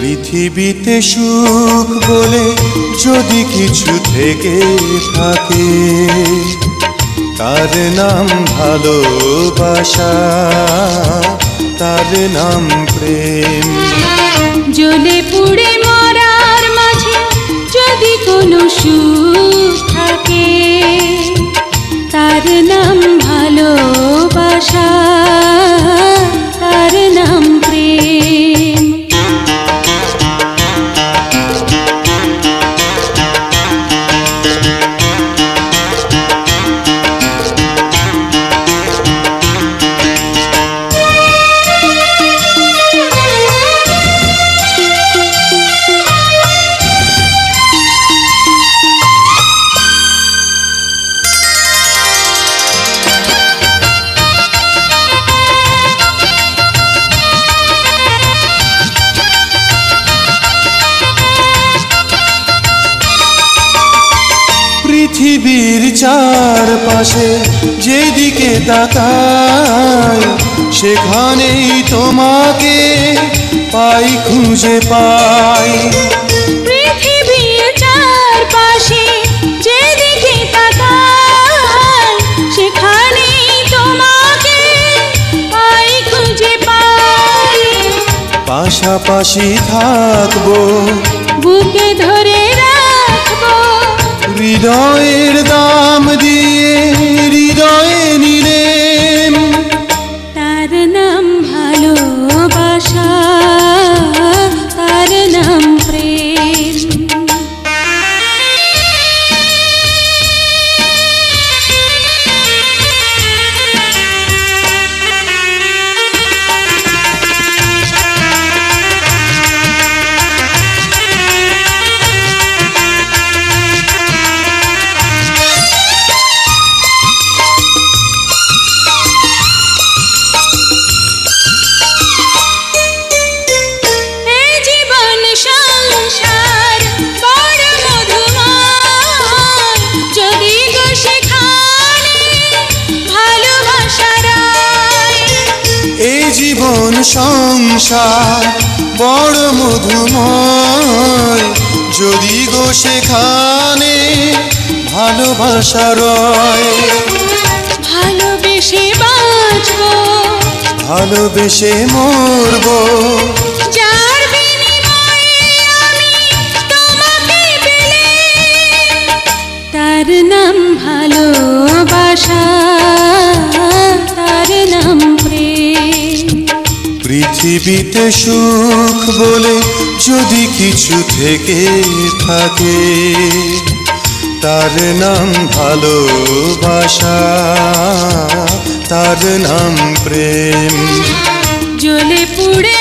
পৃথিবীতে সুখ বলে যদি কিছু থেকে থাকে, তার নাম ভালোবাসা, তার নাম প্রেম। জ্বলে পুড়ে মরার মাঝে যদি কোনো সুখ থাকে, তার নাম ভালোবাসা, তার নাম প্রেম। পৃথিবীর চারপাশে যেদিকে তাকাই, সেখানেই তোমাকে পাই, খুঁজে পাই। পৃথিবীর চারপাশে যেদিকে তাকাই, সেখানেই তোমাকে পাই, খুঁজে পাই। পাশাপাশি থাকবো, বুকে ধরে রাখবো, হৃদয়ের দাম দিয়ে হৃদয়ে নিলেম। তার নাম ভালোবাসা, তার নাম প্রেম। জীবন সংসার বড় মধুময়, যদি গো সেখানে ভালোবাসা রয়। ভালোবেসে বাঁচবো, ভালোবেসে মরবো, যার বিনিময়ে আমি তোমাকে পেলে, তার নাম ভালোবাসা, তার নাম প্রেম। পৃথিবীতে সুখ বলে যদি কিছু থেকে থাকে, তার নাম ভালোবাসা, তার নাম প্রেম। জ্বলে পুড়ে